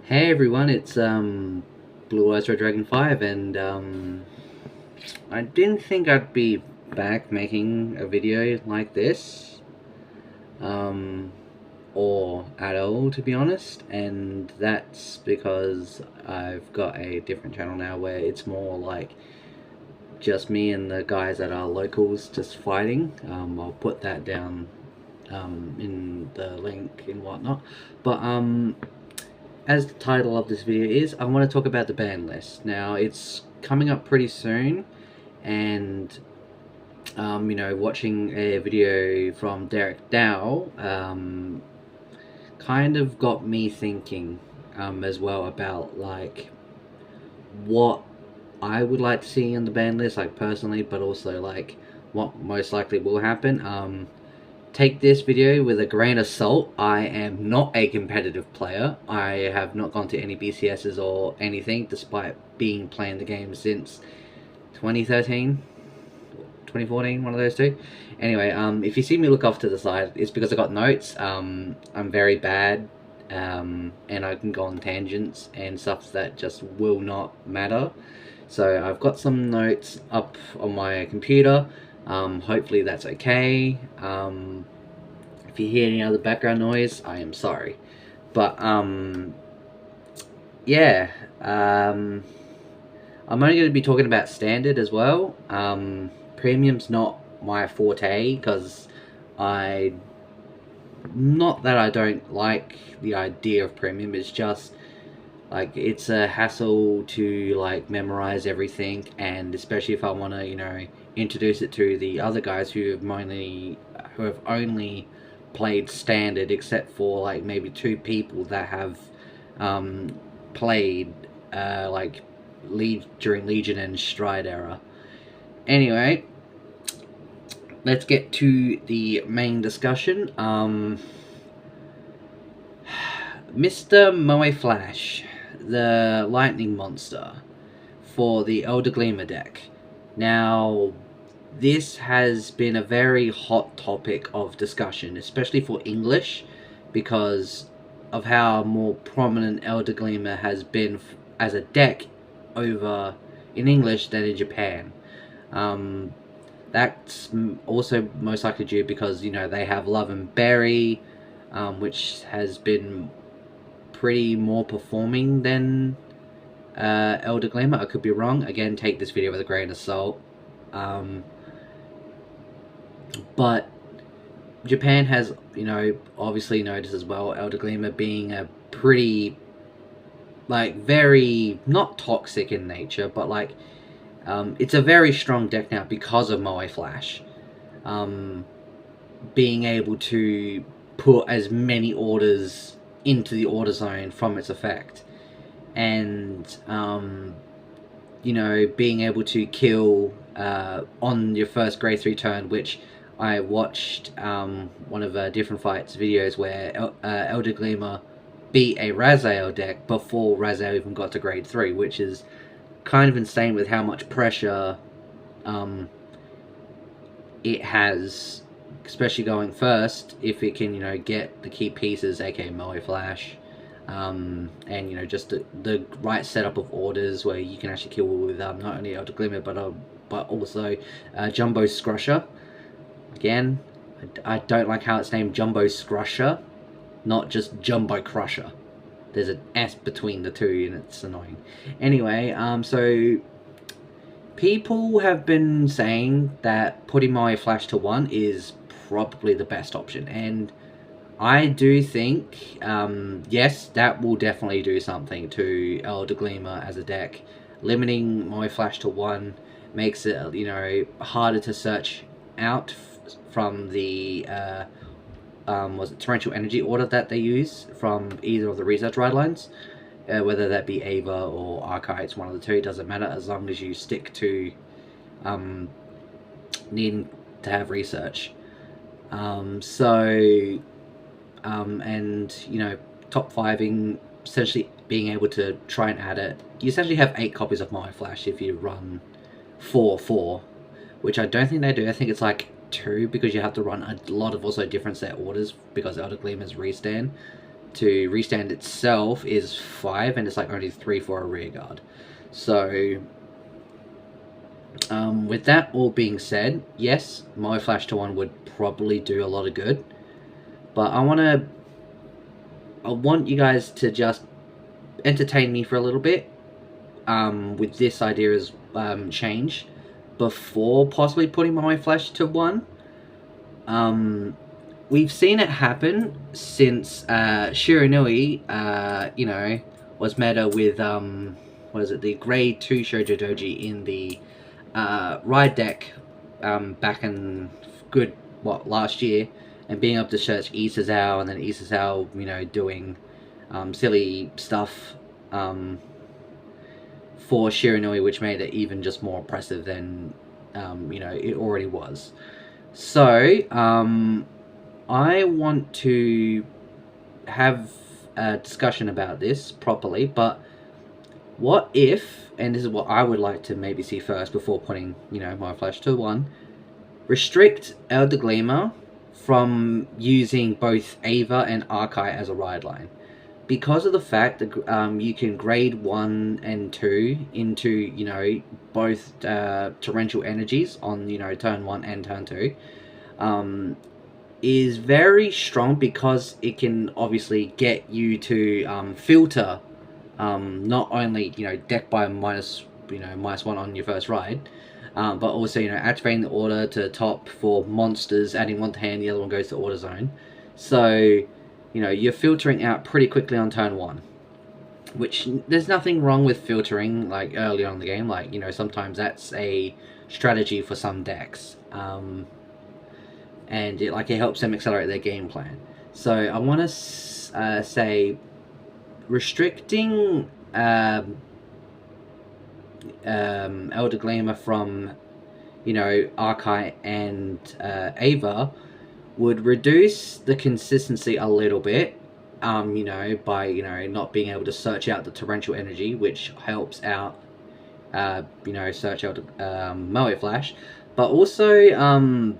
Hey everyone, it's Blue Eyes Red Dragon 5, and I didn't think I'd be back making a video like this, um, or at all, to be honest, and that's because I've got a different channel now where it's more like just me and the guys that are locals just fighting. I'll put that down in the link and whatnot, but as the title of this video is, I want to talk about the ban list. Now, it's coming up pretty soon, and watching a video from Derek Dow kind of got me thinking as well about like what I would like to see in the ban list, like personally, but also like what most likely will happen. Take this video with a grain of salt. I am not a competitive player. I have not gone to any BCSs or anything, despite being playing the game since 2013, 2014, one of those two. Anyway, if you see me look off to the side, it's because I got notes. I'm very bad, and I can go on tangents and stuff that just will not matter. So I've got some notes up on my computer. Hopefully that's okay. If you hear any other background noise, I am sorry. But yeah, I'm only going to be talking about standard as well. Premium's not my forte because not that I don't like the idea of premium. It's just like it's a hassle to like memorize everything, and especially if I want to introduce it to the other guys who have only played standard, except for like maybe two people that have played like during Legion and Stride era. Anyway, let's get to the main discussion. Mr. Moe Flash, the lightning monster for the Elder Gleamer deck. Now, this has been a very hot topic of discussion, especially for English, because of how more prominent Elder Gleamer has been as a deck over in English than in Japan. That's also most likely due because they have Love and Berry, which has been pretty more performing than Elder Gleamer. I could be wrong. Again, take this video with a grain of salt. But Japan has, obviously noticed as well, Elder Gleamer being a pretty, like, very, not toxic in nature, but, like, it's a very strong deck now because of Moe Flash. Being able to put as many orders into the order zone from its effect. And, being able to kill on your first grade 3 turn, which I watched one of Different Fights videos where Elder Gleamer beat a Raziel deck before Raziel even got to grade 3, which is kind of insane with how much pressure it has, especially going first, if it can, get the key pieces, aka Moe Flash, and, just the right setup of orders where you can actually kill with not only Elder Glimmer, but also Jumbo Scrusher. Again, I don't like how it's named Jumbo Scrusher, not just Jumbo Crusher. There's an S between the two, and it's annoying. Anyway, so people have been saying that putting Moe Flash to 1 is probably the best option, and I do think, yes, that will definitely do something to Elder Gleamer as a deck. Limiting Moe Flash to 1 makes it, harder to search out from the was it Torrential Energy order that they use from either of the research guidelines, whether that be Ava or Archites, one of the two, it doesn't matter as long as you stick to needing to have research. And top 5ing, essentially being able to try and add it. You essentially have 8 copies of Moe Flash if you run 4, which I don't think they do. I think it's like 2 because you have to run a lot of also different set orders because Elder Gleamer's restand. to restand itself is 5, and it's like only 3 for a rear guard. So with that all being said, yes, my Flash to 1 would probably do a lot of good, but I want you guys to just entertain me for a little bit with this idea as change before possibly putting my Flash to 1. We've seen it happen since Shiranui, was meta with the grade 2 Shoujo Doji in the ride deck back in last year, and being able to search Isazao, and then Isazao, doing silly stuff for Shiranui, which made it even just more oppressive than it already was. So I want to have a discussion about this properly, but what if, and this is what I would like to maybe see first before putting my Flash to 1, restrict Elder Gleamer from using both Ava and Archai as a ride line, because of the fact that you can grade 1 and 2 into both torrential energies on turn 1 and turn 2, is very strong, because it can obviously get you to filter not only deck by -1 on your first ride, but also activating the order to top for monsters, adding one to hand, the other one goes to order zone. So you're filtering out pretty quickly on turn 1, which there's nothing wrong with filtering like early on in the game. Like sometimes that's a strategy for some decks, and it helps them accelerate their game plan. So I want to say restricting Elder Gleamer from Archai and Ava would reduce the consistency a little bit, by not being able to search out the torrential energy, which helps out search out Moe Flash, but also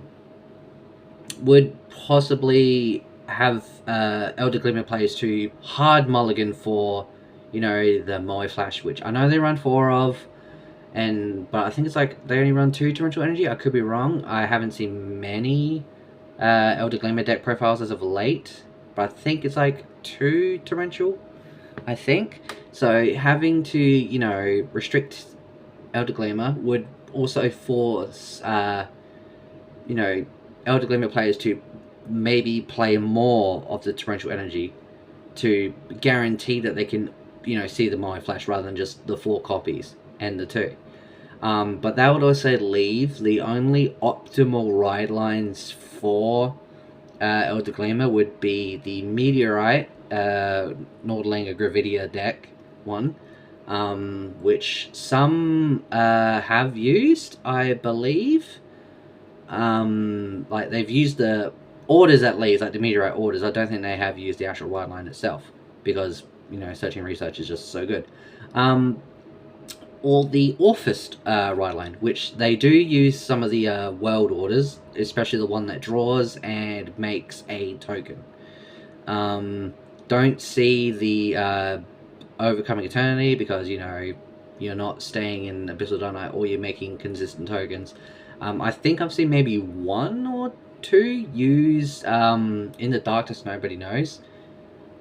would possibly have Elder Gleamer players to hard mulligan for the Moe Flash, which I know they run 4 of, but I think it's they only run 2 torrential energy. I could be wrong. I haven't seen many Elder Gleamer deck profiles as of late, but I think it's 2 torrential, I think. So having to restrict Elder Gleamer would also force Elder Gleamer players to maybe play more of the torrential energy to guarantee that they can see the Moe Flash rather than just the 4 copies and the 2. But that would also leave the only optimal ride lines for Elder Gleamer would be the Meteorite Nordlinger Gravidia deck one, which some have used, I believe. They've used the orders at least, like the Meteorite orders. I don't think they have used the actual ride line itself, because searching research is just so good. Or the Orphist ride line, which they do use some of the world orders, especially the one that draws and makes a token. Don't see the Overcoming Eternity, because you're not staying in Abyssal Donite, or you're making consistent tokens. I think I've seen maybe 1 or 2 use In the Darkness Nobody Knows,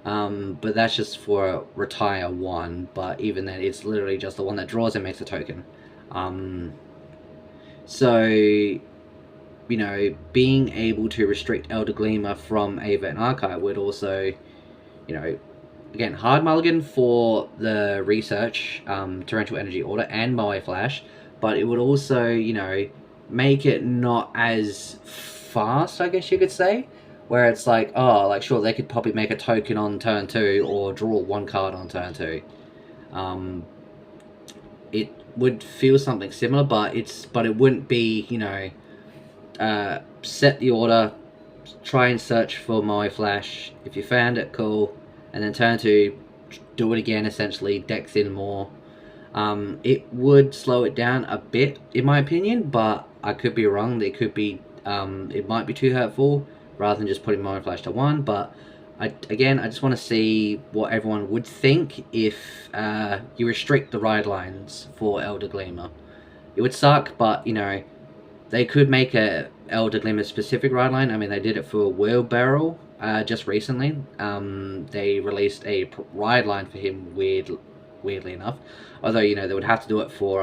but that's just for retire 1, but even then it's literally just the one that draws and makes a token. So being able to restrict Elder Gleamer from Ava and Archive would also again, hard mulligan for the research, torrential energy order and Moe Flash, but it would also make it not as fast, I guess you could say, where it's sure, they could probably make a token on turn 2 or draw 1 card on turn 2. It would feel something similar, but it wouldn't be set the order, try and search for Moe Flash. If you found it, cool, and then turn 2, do it again, essentially decks in more. It would slow it down a bit, in my opinion, but I could be wrong. It could be it might be too hurtful rather than just putting Moe Flash to 1, but Again, I just want to see what everyone would think if you restrict the ride lines for Elder Gleamer. It would suck, but, you know, they could make a Elder Gleamer specific ride line. I mean, they did it for Wheelbarrow just recently. They released a ride line for him, weirdly enough. Although, you know, they would have to do it for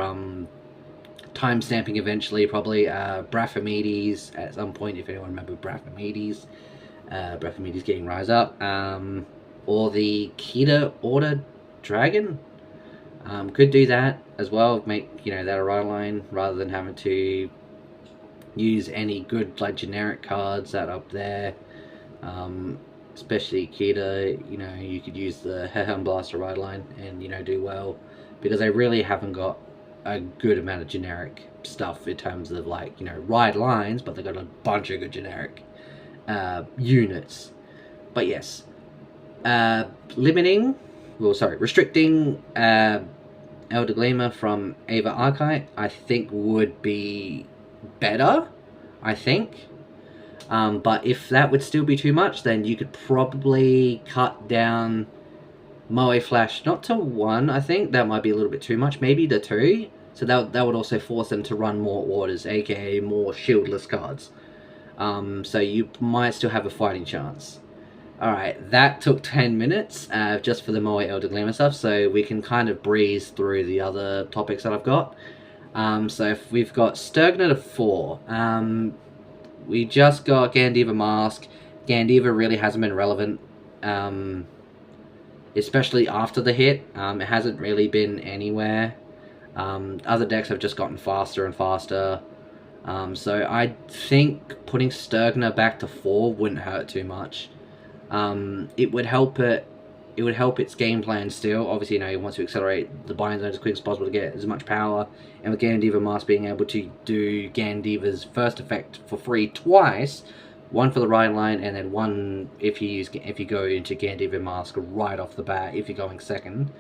time stamping eventually, probably. Braphomedes at some point, if anyone remembers Braphomedes. Braphomedes getting Rise Up. Or the Kita Order Dragon. Could do that as well. Make, you know, that a ride line rather than having to use any good, like, generic cards that are up there. Especially Kita, you know, you could use the Hehelm Blaster ride line and, you know, do well, because they really haven't got a good amount of generic stuff in terms of, like, you know, ride lines, but they've got a bunch of good generic units. But yes, restricting Elder Gleamer from Ava Archite, I think would be better, I think. But if that would still be too much, then you could probably cut down Moe Flash, not to 1, I think. That might be a little bit too much, maybe to 2. So that would also force them to run more orders, aka more shieldless cards. So you might still have a fighting chance. Alright, that took 10 minutes just for the Moe Elder Gleamer stuff, so we can kind of breeze through the other topics that I've got. So if we've got Sturgner to 4. We just got Gandiva Mask. Gandiva really hasn't been relevant, especially after the hit. It hasn't really been anywhere. Other decks have just gotten faster and faster. So I think putting Sturgner back to 4 wouldn't hurt too much. It would help it. It would help its game plan still. Obviously, you know, it wants to accelerate the bind zone as quick as possible to get as much power. And with Gandiva Mask being able to do Gandiva's first effect for free twice, 1 for the ride line, and then 1 if you go into Gandiva Mask right off the bat if you're going second,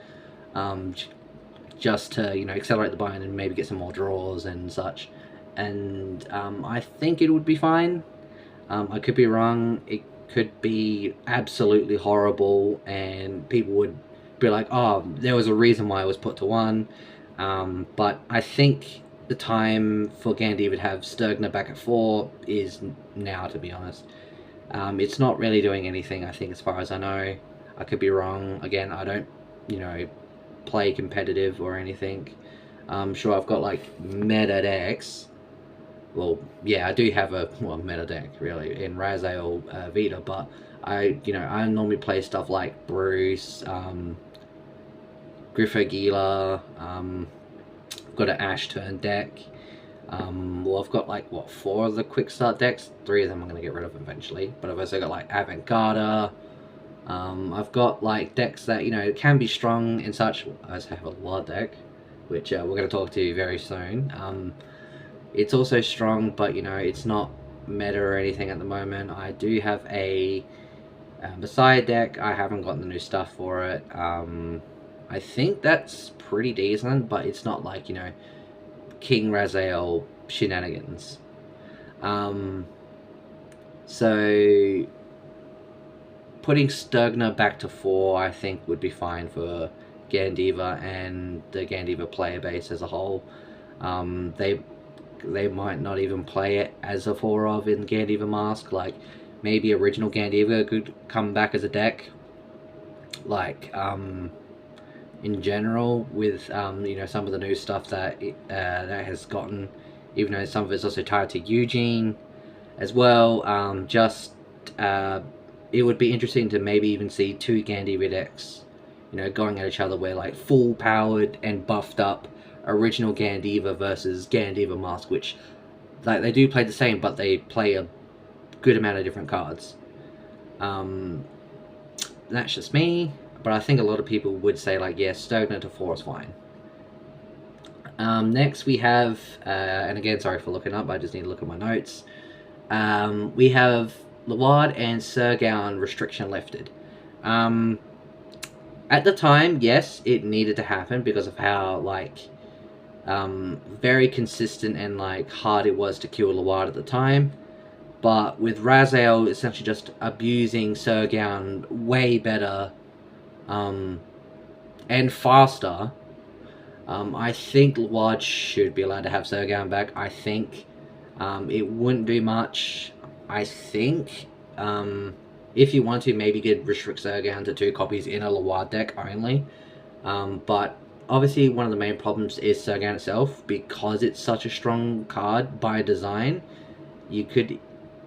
just to, you know, accelerate the bind and maybe get some more draws and such. And I think it would be fine. I could be wrong. It could be absolutely horrible and people would be like, oh, there was a reason why it was put to 1. But I think the time for Gandiva to have Sturgner back at 4 is now, to be honest. It's not really doing anything, I think, as far as I know. I could be wrong. Again, I don't, you know, play competitive or anything. I'm sure I've got, like, meta decks. Well, yeah, I do have a meta deck really in Raziel Vita, but I normally play stuff like Bruce, Griffagila. I've got an Ash turn deck. Well, I've got like 4 of the quick start decks. 3 of them I'm gonna get rid of eventually, but I've also got like Vanguard. I've got like decks that, you know, can be strong and such. I also have a Lord deck, which we're gonna talk to very soon. It's also strong, but, you know, it's not meta or anything at the moment. I do have a Messiah deck. I haven't gotten the new stuff for it. I think that's pretty decent, but it's not like, you know, King Raziel shenanigans. So putting Sturgner back to 4, I think, would be fine for Gandiva and the Gandiva player base as a whole. They might not even play it as a 4 of in Gandiva Mask. Like, maybe original Gandiva could come back as a deck. Like, in general, with, you know, some of the new stuff that that has gotten, even though some of it's also tied to Eugene as well. It would be interesting to maybe even see 2 Gandiva decks, you know, going at each other, where, like, full powered and buffed up original Gandiva versus Gandiva Mask, which, like, they do play the same, but they play a good amount of different cards. That's just me, but I think a lot of people would say, like, yeah, Sturgner to 4 is fine. Next we have, and again, sorry for looking up, I just need to look at my notes. We have Lawad and Sergown restriction lifted. At the time, yes, it needed to happen because of how, like, very consistent and, like, hard it was to kill Lawad at the time. But with Raziel essentially just abusing Sergown way better and faster, I think Luard should be allowed to have Sergown back. I think it wouldn't do much. I think if you want to, maybe you could restrict Sergown to 2 copies in a Luard deck only. But obviously one of the main problems is Sergown itself, because it's such a strong card by design.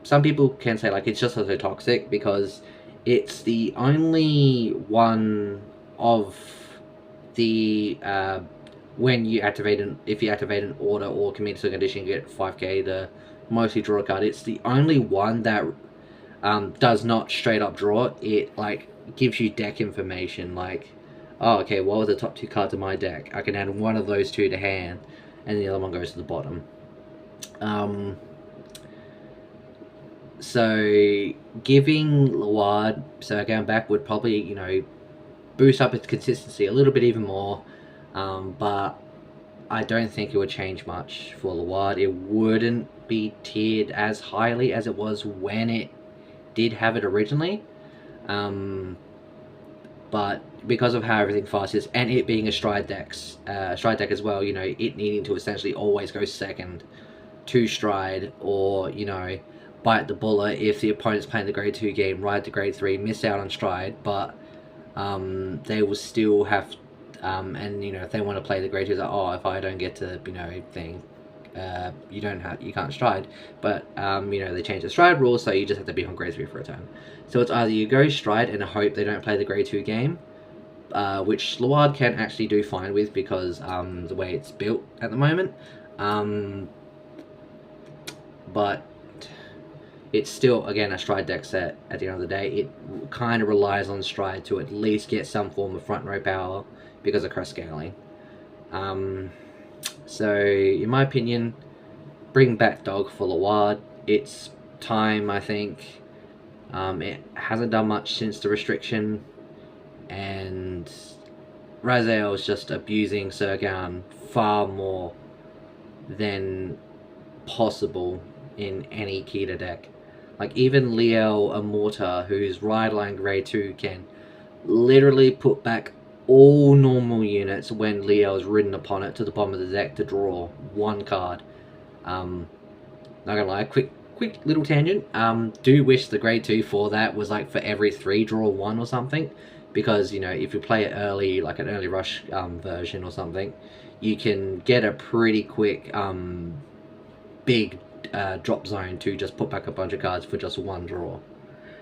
Some people can say like it's just so toxic because it's the only one of the if you activate an order or commit to a condition, you get 5k to mostly draw a card. It's the only one that does not straight up draw. It like gives you deck information, like, oh, okay, what were the top 2 cards of my deck? I can add one of those 2 to hand, and the other one goes to the bottom. So giving Luard Sergown back would probably, you know, boost up its consistency a little bit even more, but I don't think it would change much for Luard. It wouldn't be tiered as highly as it was when it did have it originally, but because of how everything fast is, and it being a stride deck as well, you know, it needing to essentially always go second to stride, or, you know, bite the bullet if the opponent's playing the grade 2 game, ride to grade 3, miss out on stride, but they will still have, and, you know, if they want to play the grade 2, like, oh, if I don't get to, you know, thing, you can't stride, but, you know, they change the stride rules, so you just have to be on grade 3 for a turn. So it's either you go stride and hope they don't play the grade 2 game, which Luard can actually do fine with because the way it's built at the moment, but it's still, again, a stride deck set at the end of the day. It kind of relies on stride to at least get some form of front row power because of crest scaling. So, in my opinion, bring back Dog for Luard. It's time, I think. It hasn't done much since the restriction, and Raziel is just abusing Sergown far more than possible in any Kita deck. Like, even Liel Amorta, who's Rideline grade 2, can literally put back all normal units when Liel is ridden upon it to the bottom of the deck to draw 1 card. Not gonna lie, quick little tangent. Do wish the grade 2 for that was like for every 3 draw 1 or something, because, you know, if you play it early, like an early rush version or something, you can get a pretty quick big drop zone to just put back a bunch of cards for just 1 draw.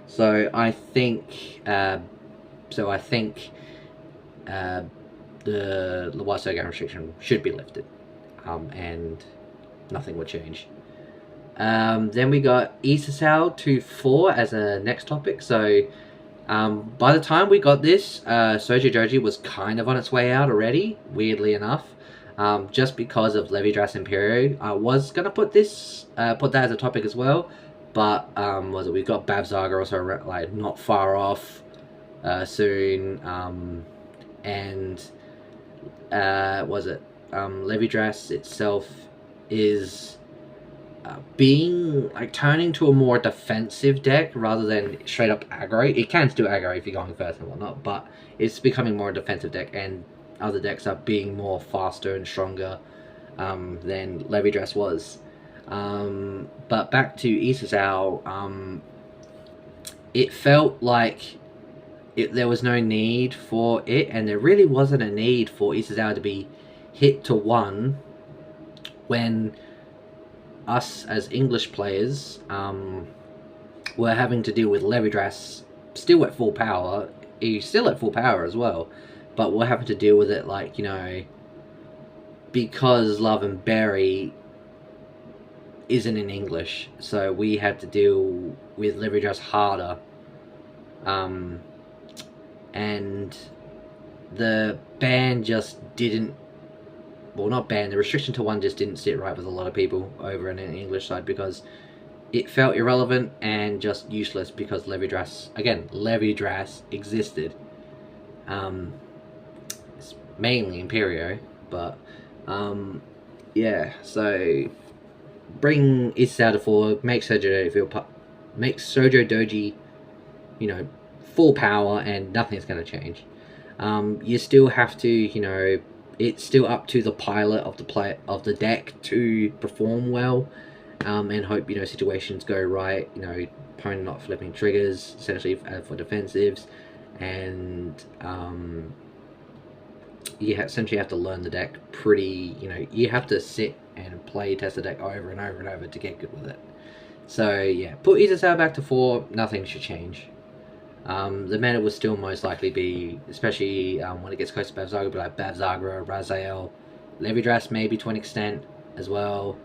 So I think the Luard Sergown restriction should be lifted, and nothing would change. Then we got Isasao to 4 as a next topic. So by the time we got this, Soji Joji was kind of on its way out already, weirdly enough. Just because of Levidras Imperio. I was gonna put that as a topic as well, but we've got Babzaga also like not far off soon, and Levidras itself is being like turning to a more defensive deck rather than straight up aggro. It can still aggro if you're going first and whatnot, but it's becoming more a defensive deck, and other decks are being more faster and stronger than Levidras was. But back to Isasao, it felt like there was no need for it, and there really wasn't a need for Isasao to be hit to 1 when us as English players were having to deal with Levidras still at full power. He's still at full power as well, but we're having to deal with it, like, you know, because Love and Berry isn't in English, so we had to deal with Levidras harder. And the ban just didn't, well, not ban, the restriction to 1 just didn't sit right with a lot of people over in the English side, because it felt irrelevant and just useless because Levidras existed. It's mainly Imperio, but yeah, so bring Issa out of 4, make Sojo Doji, you know, full power, and nothing's going to change. You still have to, you know, it's still up to the pilot of the deck to perform well, and hope, you know, situations go right. You know, opponent not flipping triggers essentially for defensives, and you essentially have to learn the deck pretty. You know, you have to sit and play test the deck over and over and over to get good with it. So yeah, put Izusawa back to 4. Nothing should change. The meta will still most likely be, especially when it gets close to Bavzagra, be like Bavzagra, Raziel, Levidras maybe to an extent as well.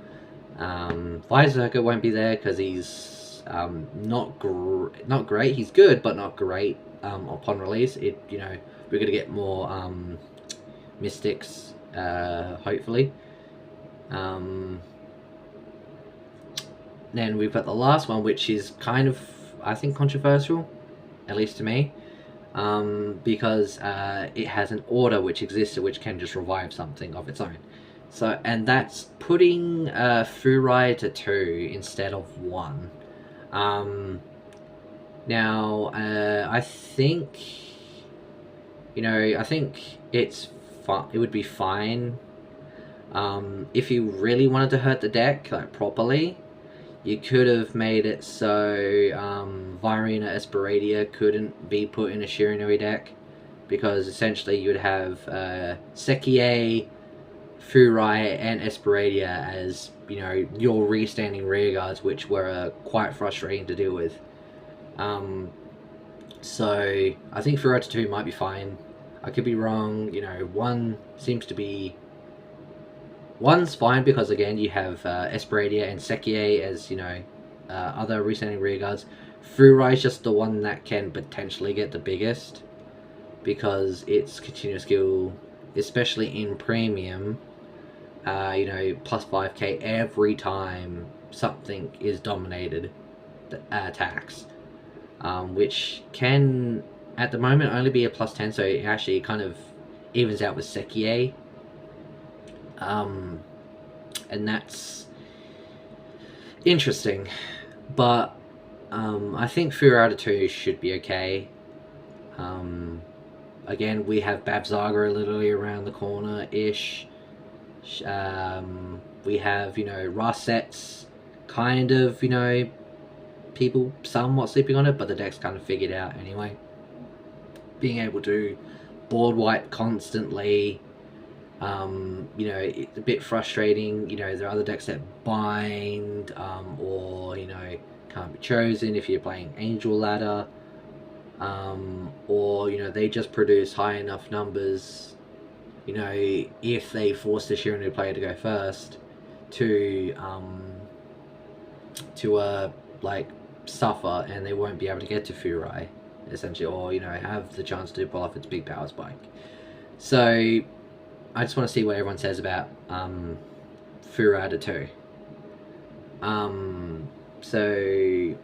Vizerka won't be there because he's not great. He's good, but not great upon release. We're gonna get more Mystics, hopefully. Then we've got the last one, which is kind of, I think, controversial, at least to me, because it has an order which exists, which can just revive something of its own. So, and that's putting Furai to 2 instead of 1. Now, I think, I think it would be fine if you really wanted to hurt the deck like properly. You could have made it so Virina Esperadia couldn't be put in a Shiranui deck, because essentially you would have Sekie, Furai, and Esperadia as, your restanding rearguards, which were quite frustrating to deal with. So I think Furai to 2 might be fine. I could be wrong. 1 seems to be... 1's fine because, again, you have Esperadia and Sekie as, other restanding rearguards. Furai is just the one that can potentially get the biggest, because its continuous skill, especially in premium, plus 5k every time something is dominated, attacks, which can, at the moment, only be a plus 10, so it actually kind of evens out with Sekie. And that's interesting, but I think Furai to 2 should be okay. Again, we have Bavzagra literally around the corner-ish. We have, Rossets, kind of, people somewhat sleeping on it, but the deck's kind of figured out anyway. Being able to board wipe constantly, it's a bit frustrating. There are other decks that bind, or, can't be chosen if you're playing Angel Ladder, or, they just produce high enough numbers, if they force the Shiranui player to go first, to suffer, and they won't be able to get to Furai, essentially, or, have the chance to pull off its big power spike. So I just want to see what everyone says about Furai to 2. So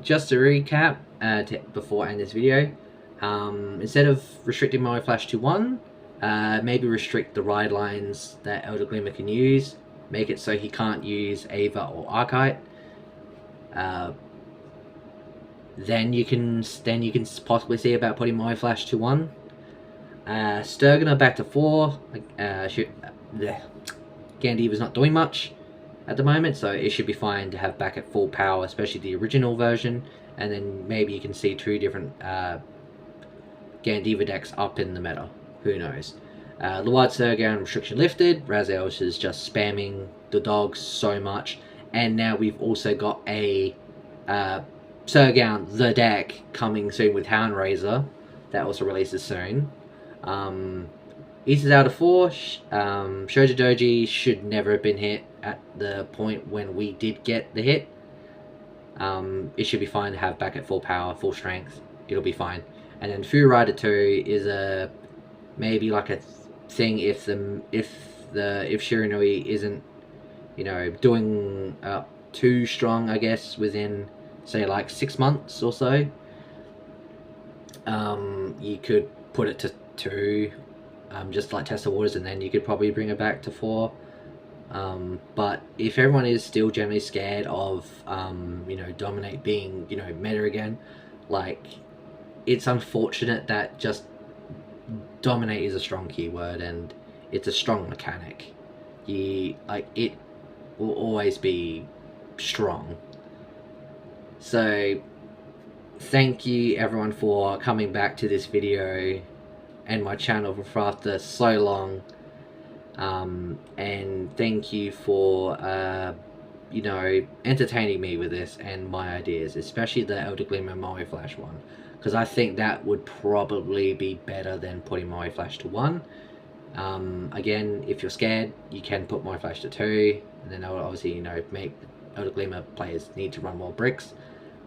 just to recap, before I end this video, instead of restricting Moe Flash to 1, maybe restrict the ride lines that Elder Glimmer can use. Make it so he can't use Ava or Archite. Then you can possibly see about putting Moe Flash to 1. Sturgeon back to 4. Gandiva's not doing much at the moment, so it should be fine to have back at full power, especially the original version. And then maybe you can see 2 different Gandiva decks up in the meta. Who knows? Luard Sturgeon restriction lifted. Raziel is just spamming the dogs so much. And now we've also got a Sturgeon, the deck, coming soon with Houndraiser. That also releases soon. Issa's out of 4. Shoujo Doji should never have been hit at the point when we did get the hit. It should be fine to have back at full power, full strength. It'll be fine. And then Furai to 2 is maybe like a thing if Shiranui isn't, doing too strong, I guess, within, say, like 6 months or so. You could put it to 2, just like test the waters, and then you could probably bring it back to 4. But if everyone is still generally scared of, Dominate being, meta again, like, it's unfortunate that just Dominate is a strong keyword and it's a strong mechanic. It will always be strong. So, thank you everyone for coming back to this video and my channel for after so long. And thank you for entertaining me with this and my ideas, especially the Elder Glimmer Moe Flash one, because I think that would probably be better than putting Moe Flash to 1. Again, if you're scared, you can put Moe Flash to 2, and then that will obviously make Elder Glimmer players need to run more bricks.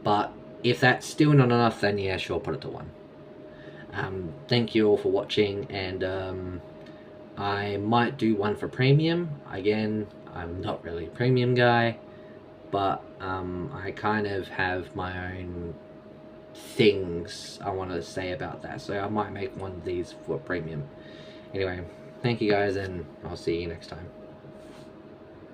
But if that's still not enough, then yeah, sure, put it to 1. Thank you all for watching, and I might do one for premium. Again, I'm not really a premium guy, but I kind of have my own things I want to say about that, so I might make one of these for premium. Anyway, thank you guys, and I'll see you next time.